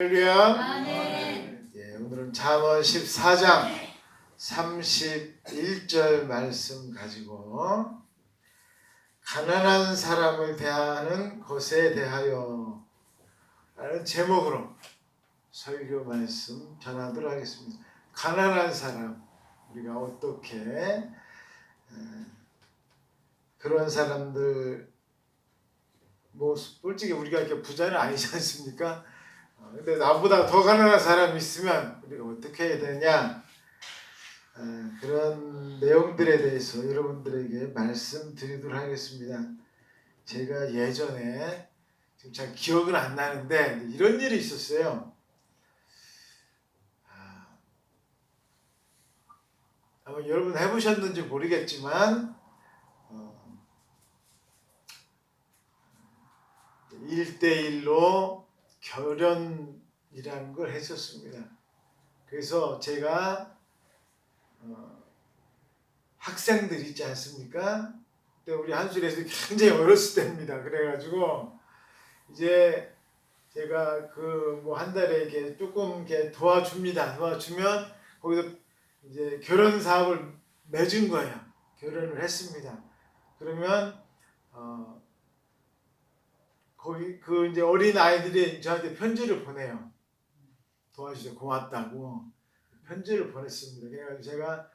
할렐루야. 예, 오늘은 잠언 14장 31절 말씀 가지고 가난한 사람을 대하는 것에 대하여 라는 제목으로 설교 말씀 전하도록 하겠습니다. 가난한 사람, 우리가 어떻게 그런 사람들, 뭐 솔직히 우리가 이렇게 부자는 아니지 않습니까? 근데 나보다 더 가난한 사람이 있으면 우리가 어떻게 해야 되냐, 그런 내용들에 대해서 여러분들에게 말씀드리도록 하겠습니다. 제가 예전에, 지금 잘 기억은 안 나는데 이런 일이 있었어요. 아마 여러분 해보셨는지 모르겠지만 1대1로 결혼이라는 걸 했었습니다. 그래서 제가 학생들 있지 않습니까? 그때 우리 한술에서 굉장히 어렸을 때입니다. 그래가지고 이제 제가 그 뭐 한 달에 이렇게 조금 이렇게 도와줍니다. 도와주면 거기서 이제 결혼 사업을 맺은 거예요. 결혼을 했습니다. 그러면 거기 그 이제 어린 아이들이 저한테 편지를 보내요. 도와주셔서 고맙다고 편지를 보냈습니다. 그래가지고 제가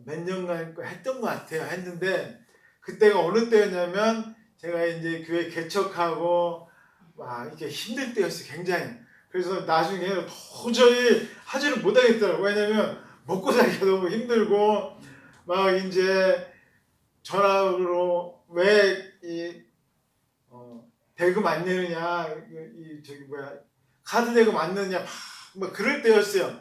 몇 년간 했던 것 같아요. 했는데 그때가 어느 때였냐면 제가 이제 교회 개척하고 막 이렇게 힘들 때였어요. 굉장히. 그래서 나중에 도저히 하지를 못하겠더라고요. 왜냐면 먹고 살기가 너무 힘들고 막 이제 전화로 왜 이 대금 안 내느냐, 이 저기 뭐야 카드 대금 안 내느냐 막 그럴 때였어요.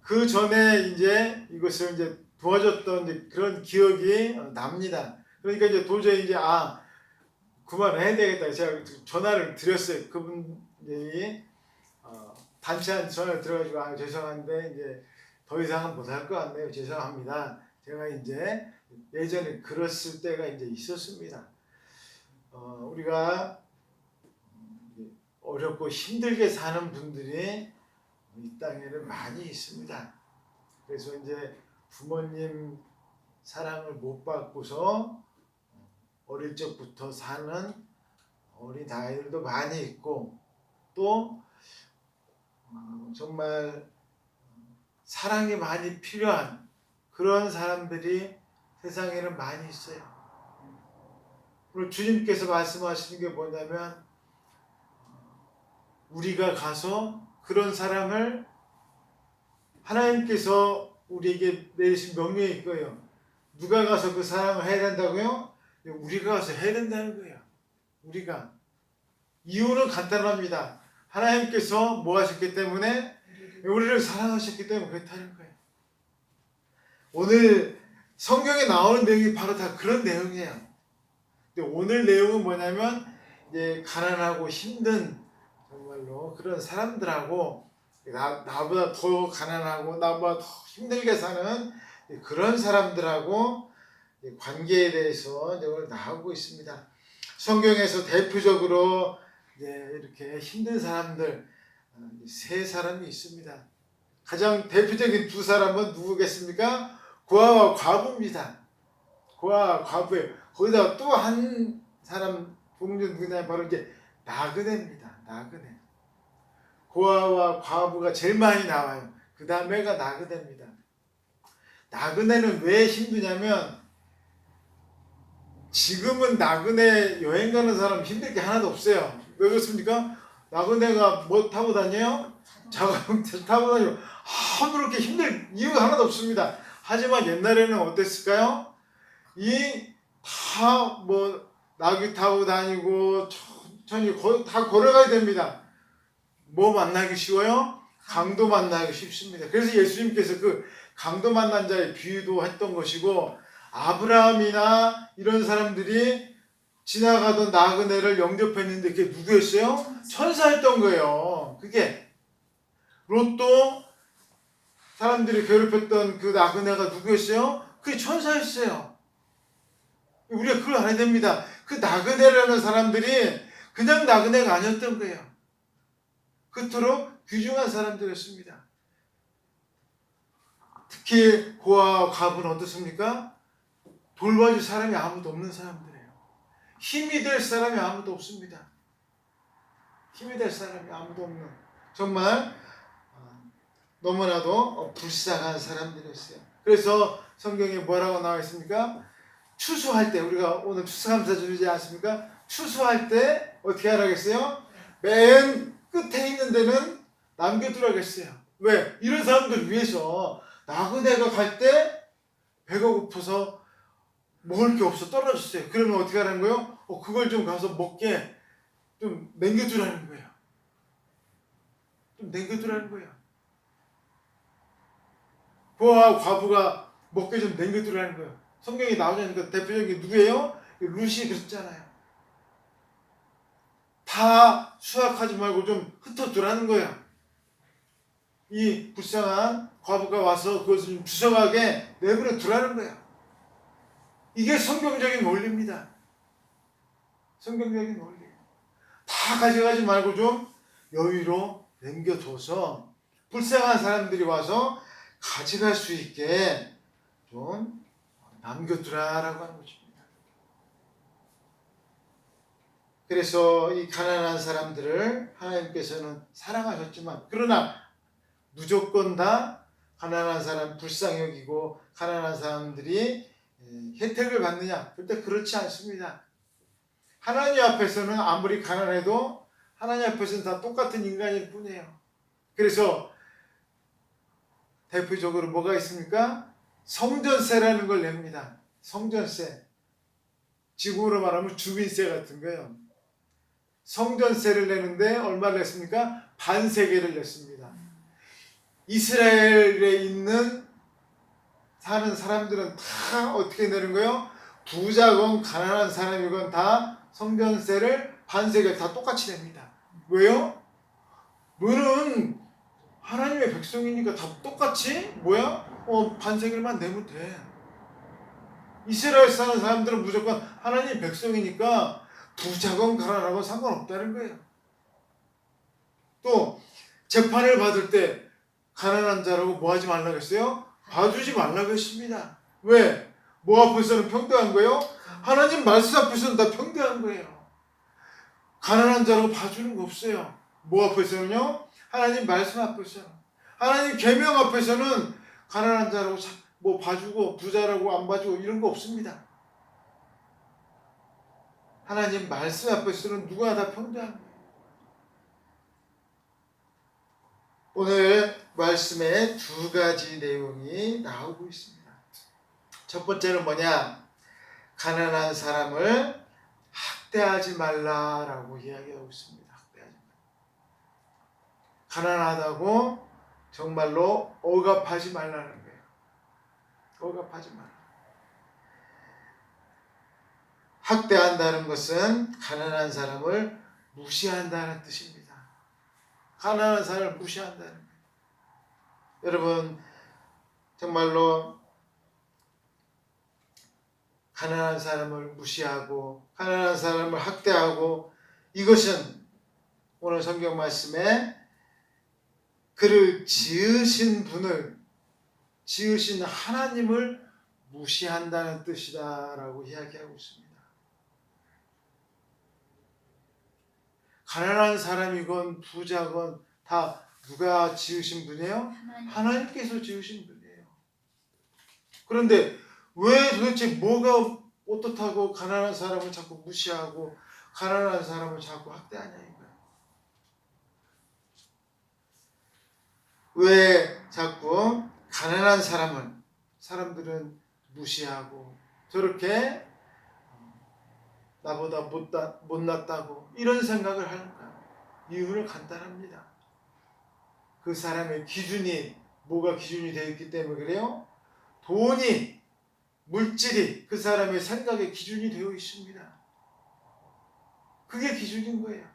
그 전에 이제 이것을 이제 도와줬던 이제 그런 기억이 납니다. 그러니까 이제 도저히 이제 그만해야 되겠다. 제가 전화를 드렸어요. 그분이 단체한테 전화를 드려가지고 죄송한데 이제 더 이상은 못할 것 같네요. 죄송합니다. 제가 이제 예전에 그랬을 때가 이제 있었습니다. 우리가 어렵고 힘들게 사는 분들이 이 땅에는 많이 있습니다. 그래서 이제 부모님 사랑을 못 받고서 어릴 적부터 사는 어린 아이들도 많이 있고 또 정말 사랑이 많이 필요한 그런 사람들이 세상에는 많이 있어요. 오늘 주님께서 말씀하시는 게 뭐냐면 우리가 가서 그런 사람을 하나님께서 우리에게 내리신 명령이 있고요. 누가 가서 그 사랑을 해야 된다고요? 우리가 가서 해야 된다는 거예요. 우리가. 이유는 간단합니다. 하나님께서 뭐 하셨기 때문에? 우리를 사랑하셨기 때문에 그렇다는 거예요. 오늘 성경에 나오는 내용이 바로 다 그런 내용이에요. 근데 오늘 내용은 뭐냐면 이제 가난하고 힘든 정말로 그런 사람들하고 나보다 더 가난하고 나보다 더 힘들게 사는 그런 사람들하고 관계에 대해서 오늘 나오고 있습니다. 성경에서 대표적으로 이렇게 힘든 사람들 세 사람이 있습니다. 가장 대표적인 두 사람은 누구겠습니까? 고아와 과부입니다. 고아와 과부예요. 거기다 또 한 사람 동료 누구냐 바로 이제 나그네입니다. 나그네. 고아와 과부가 제일 많이 나와요. 그 다음에가 나그네입니다. 나그네는 왜 힘드냐면 지금은 나그네 여행 가는 사람 힘들 게 하나도 없어요. 왜 그렇습니까? 나그네가 뭐 타고 다녀요? 자가용차 타고 다니고 그렇게 힘들 이유가 하나도 없습니다. 하지만 옛날에는 어땠을까요? 다 나귀 타고 다니고 천천히 다 걸어가야 됩니다. 뭐 만나기 쉬워요? 강도 만나기 쉽습니다. 그래서 예수님께서 그 강도 만난 자의 비유도 했던 것이고 아브라함이나 이런 사람들이 지나가던 나그네를 영접했는데 그게 누구였어요? 천사였던 거예요. 그게 롯도 사람들이 괴롭혔던 그 나그네가 누구였어요? 그게 천사였어요. 우리가 그걸 알아야 됩니다. 그 나그네라는 사람들이 그냥 나그네가 아니었던 거예요. 그토록 귀중한 사람들이었습니다. 특히 고아와 과부는 어떻습니까? 돌봐줄 사람이 아무도 없는 사람들이에요. 힘이 될 사람이 아무도 없습니다. 힘이 될 사람이 아무도 없는, 정말 너무나도 불쌍한 사람들이었어요. 그래서 성경에 뭐라고 나와 있습니까? 추수할 때, 우리가 오늘 추수감사주지 않습니까? 추수할 때 어떻게 하라겠어요? 맨 끝에 있는 데는 남겨두라겠어요. 왜? 이런 사람들 위해서 나그네가 갈 때 배가 고파서 먹을 게 없어 떨어졌어요. 그러면 어떻게 하라는 거예요? 그걸 좀 가서 먹게 좀 남겨두라는 거예요. 좀 남겨두라는 거예요. 고아와 과부가 먹게 좀 남겨두라는 거예요. 성경에 나오자니까 대표적인 게 누구예요? 루시 그랬잖아요. 다 수확하지 말고 좀 흩어두라는 거예요. 이 불쌍한 과부가 와서 그것을 좀 주성하게 내버려 두라는 거예요. 이게 성경적인 원리입니다. 성경적인 원리. 다 가져가지 말고 좀 여유로 남겨둬서 불쌍한 사람들이 와서 가져갈 수 있게 좀 남겨두라라고 하는 것입니다. 그래서 이 가난한 사람들을 하나님께서는 사랑하셨지만, 그러나 무조건 다 가난한 사람 불쌍히 여기고 가난한 사람들이 혜택을 받느냐? 그때 그렇지 않습니다. 하나님 앞에서는 아무리 가난해도 하나님 앞에서는 다 똑같은 인간일 뿐이에요. 그래서 대표적으로 뭐가 있습니까? 성전세라는 걸 냅니다. 성전세. 지금으로 말하면 주민세 같은 거예요. 성전세를 내는데 얼마를 냈습니까? 반세겔을 냈습니다. 이스라엘에 있는 사는 사람들은 다 어떻게 내는 거예요? 부자건 가난한 사람이건 다 성전세를 반세겔 다 똑같이 냅니다. 왜요? 너는 하나님의 백성이니까 다 똑같이 반세겔만 내면 돼. 이스라엘 사는 사람들은 무조건 하나님 백성이니까 부자건 가난하건 상관없다는 거예요. 또 재판을 받을 때 가난한 자라고 뭐 하지 말라고 했어요? 봐주지 말라고 했습니다. 왜? 뭐 앞에서는 평등한 거예요? 하나님 말씀 앞에서는 다 평등한 거예요. 가난한 자라고 봐주는 거 없어요. 뭐 앞에서는요? 하나님 말씀 앞에서는. 하나님 계명 앞에서는 가난한 자라고 뭐 봐주고 부자라고 안 봐주고 이런 거 없습니다. 하나님 말씀 앞에서는 누구나 다 평등한 거예요. 오늘 말씀에 두 가지 내용이 나오고 있습니다. 첫 번째는 뭐냐? 가난한 사람을 학대하지 말라라고 이야기하고 있습니다. 학대하지 말라. 가난하다고 정말로 억압하지 말라는 거예요. 억압하지 말라. 학대한다는 것은 가난한 사람을 무시한다는 뜻입니다. 가난한 사람을 무시한다는 거예요. 여러분, 정말로 가난한 사람을 무시하고 가난한 사람을 학대하고, 이것은 오늘 성경 말씀에 그를 지으신 분을, 지으신 하나님을 무시한다는 뜻이다라고 이야기하고 있습니다. 가난한 사람이건 부자건 다 누가 지으신 분이에요? 하나님께서 지으신 분이에요. 그런데 왜 도대체 뭐가 어떻다고 가난한 사람을 자꾸 무시하고 가난한 사람을 자꾸 학대하냐 이거예요. 왜 자꾸 가난한 사람들은 무시하고 저렇게 나보다 못났다고 이런 생각을 하는가? 이유는 간단합니다. 그 사람의 기준이 뭐가 기준이 되어 있기 때문에 그래요? 돈이, 물질이 그 사람의 생각의 기준이 되어 있습니다. 그게 기준인 거예요.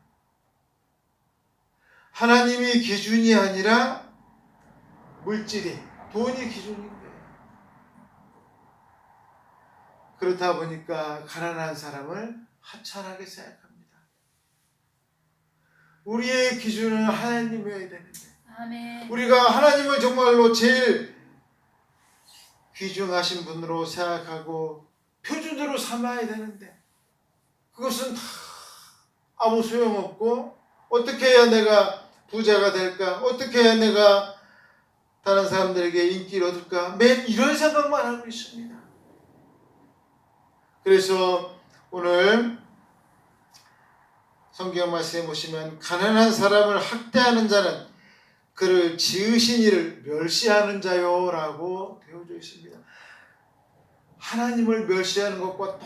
하나님이 기준이 아니라 물질이, 돈이 기준인 거예요. 그렇다 보니까 가난한 사람을 하찮게 생각합니다. 우리의 기준은 하나님이어야 되는데 아멘. 우리가 하나님을 정말로 제일 귀중하신 분으로 생각하고 표준으로 삼아야 되는데 그것은 다 아무 소용없고 어떻게 해야 내가 부자가 될까? 어떻게 해야 내가 다른 사람들에게 인기를 얻을까? 매일 이런 생각만 하고 있습니다. 그래서 오늘 성경 말씀에 보시면 가난한 사람을 학대하는 자는 그를 지으신 이를 멸시하는 자요 라고 되어져 있습니다. 하나님을 멸시하는 것과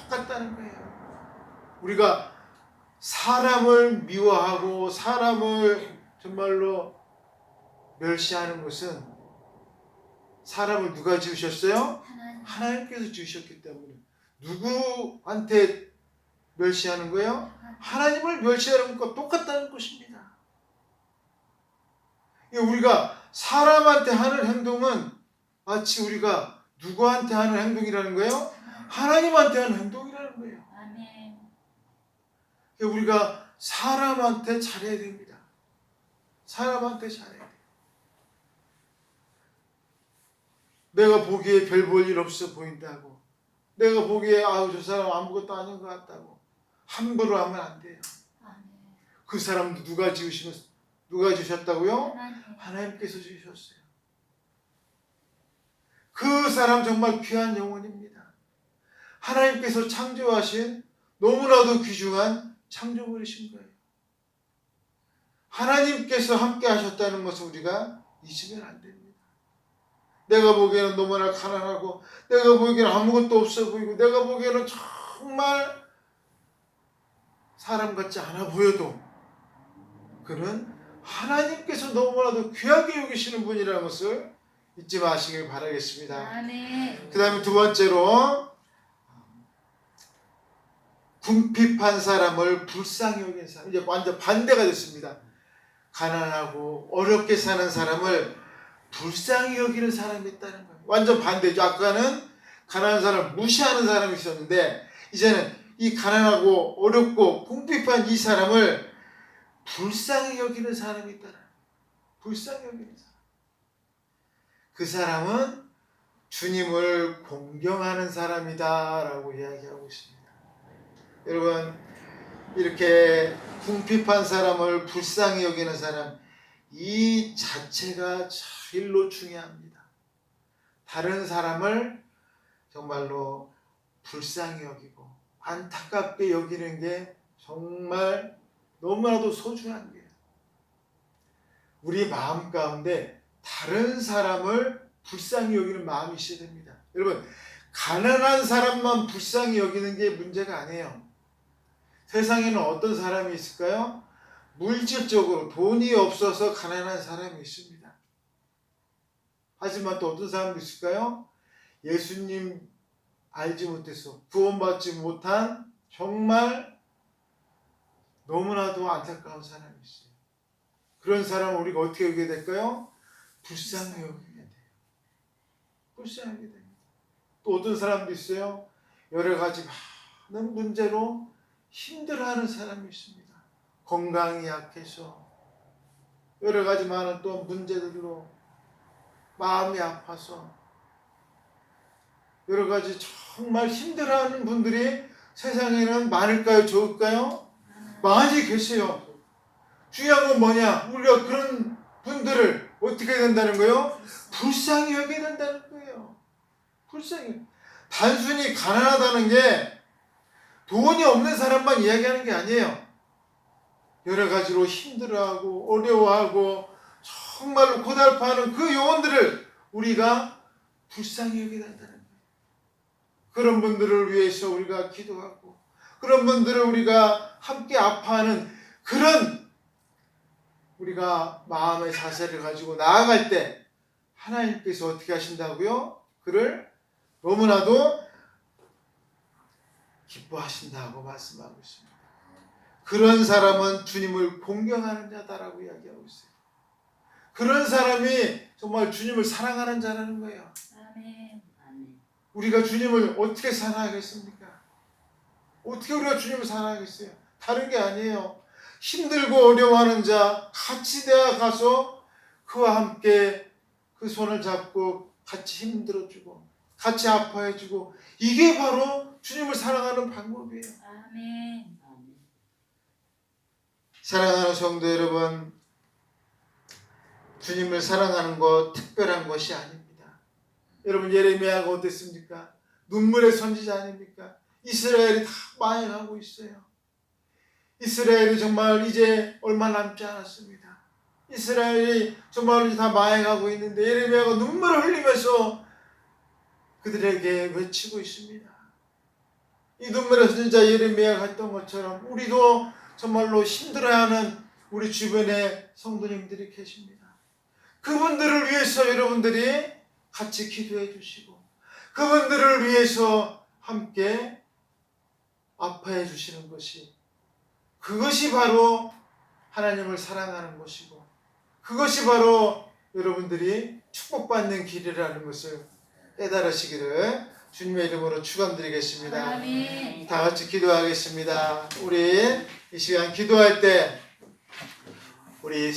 똑같다는 거예요. 우리가 사람을 미워하고 사람을 정말로 멸시하는 것은 사람을 누가 지으셨어요? 하나님께서 지으셨기 때문에 누구한테 멸시하는 거예요? 하나님을 멸시하는 것과 똑같다는 것입니다. 우리가 사람한테 하는 행동은 마치 우리가 누구한테 하는 행동이라는 거예요? 하나님한테 하는 행동이라는 거예요. 아멘. 우리가 사람한테 잘해야 됩니다. 사람한테 잘해야 돼요. 내가 보기에 별 볼 일 없어 보인다고, 내가 보기에 아우 저 사람 아무것도 아닌 것 같다고 함부로 하면 안 돼요. 아멘. 그 사람도 누가 지으셨다고요? 하나님. 하나님께서 지으셨어요. 그 사람 정말 귀한 영혼입니다. 하나님께서 창조하신 너무나도 귀중한 창조물이신 거예요. 하나님께서 함께 하셨다는 것을 우리가 잊으면 안 됩니다. 내가 보기에는 너무나 가난하고 내가 보기에는 아무것도 없어 보이고 내가 보기에는 정말 사람 같지 않아 보여도 그는 하나님께서 너무나도 귀하게 여기시는 분이라는 것을 잊지 마시길 바라겠습니다. 아멘. 그 다음에 두 번째로 궁핍한 사람을 불쌍히 여긴 사람. 이제 완전 반대가 됐습니다. 가난하고 어렵게 사는 사람을 불쌍히 여기는 사람이 있다는 거예요. 완전 반대죠. 아까는 가난한 사람을 무시하는 사람이 있었는데 이제는 이 가난하고 어렵고 궁핍한 이 사람을 불쌍히 여기는 사람이 있다는 거예요. 불쌍히 여기는 사람. 그 사람은 주님을 공경하는 사람이다라고 이야기하고 있습니다. 여러분, 이렇게 궁핍한 사람을 불쌍히 여기는 사람, 이 자체가 제일로 중요합니다. 다른 사람을 정말로 불쌍히 여기고 안타깝게 여기는 게 정말 너무나도 소중한 거예요. 우리 마음 가운데 다른 사람을 불쌍히 여기는 마음이 있어야 됩니다. 여러분, 가난한 사람만 불쌍히 여기는 게 문제가 아니에요. 세상에는 어떤 사람이 있을까요? 물질적으로 돈이 없어서 가난한 사람이 있습니다. 하지만 또 어떤 사람도 있을까요? 예수님 알지 못해서 구원받지 못한 정말 너무나도 안타까운 사람이 있어요. 그런 사람을 우리가 어떻게 여겨야 될까요? 불쌍히 여겨야 돼요. 불쌍히 여겨야 됩니다. 또 어떤 사람도 있어요. 여러 가지 많은 문제로 힘들어하는 사람이 있습니다. 건강이 약해서 여러 가지 많은 또 문제들로 마음이 아파서 여러 가지 정말 힘들어하는 분들이 세상에는 많을까요? 적을까요? 많이 계세요. 중요한 건 뭐냐? 우리가 그런 분들을 어떻게 해야 된다는 거예요? 불쌍히 여겨야 된다는 거예요. 불쌍히. 단순히 가난하다는 게 돈이 없는 사람만 이야기하는 게 아니에요. 여러 가지로 힘들어하고 어려워하고 정말로 고달파하는 그 영혼들을 우리가 불쌍히 여겨야 된다는 거예요. 그런 분들을 위해서 우리가 기도하고 그런 분들을 우리가 함께 아파하는 그런 우리가 마음의 자세를 가지고 나아갈 때 하나님께서 어떻게 하신다고요? 그를 너무나도 기뻐하신다고 말씀하고 있습니다. 그런 사람은 주님을 공경하는 자다라고 이야기하고 있어요. 그런 사람이 정말 주님을 사랑하는 자라는 거예요. 아멘. 우리가 주님을 어떻게 사랑하겠습니까? 어떻게 우리가 주님을 사랑하겠어요? 다른 게 아니에요. 힘들고 어려워하는 자 같이 내가 가서 그와 함께 그 손을 잡고 같이 힘들어주고 같이 아파해주고 이게 바로 주님을 사랑하는 방법이에요. 아멘. 사랑하는 성도 여러분, 주님을 사랑하는 것 특별한 것이 아닙니다. 여러분 예레미야가 어땠습니까? 눈물의 선지자 아닙니까? 이스라엘이 다 망해가고 있어요. 이스라엘이 정말 이제 얼마 남지 않았습니다. 이스라엘이 정말 이제 다 망해가고 있는데 예레미야가 눈물을 흘리면서 그들에게 외치고 있습니다. 이 눈물의 선지자 예레미야가 했던 것처럼 우리도 정말로 힘들어하는 우리 주변에 성도님들이 계십니다. 그분들을 위해서 여러분들이 같이 기도해 주시고 그분들을 위해서 함께 아파해 주시는 것이 그것이 바로 하나님을 사랑하는 것이고 그것이 바로 여러분들이 축복받는 길이라는 것을 깨달으시기를 주님의 이름으로 축원드리겠습니다. 아멘. 다 같이 기도하겠습니다. 우리 이 시간 기도할 때 우리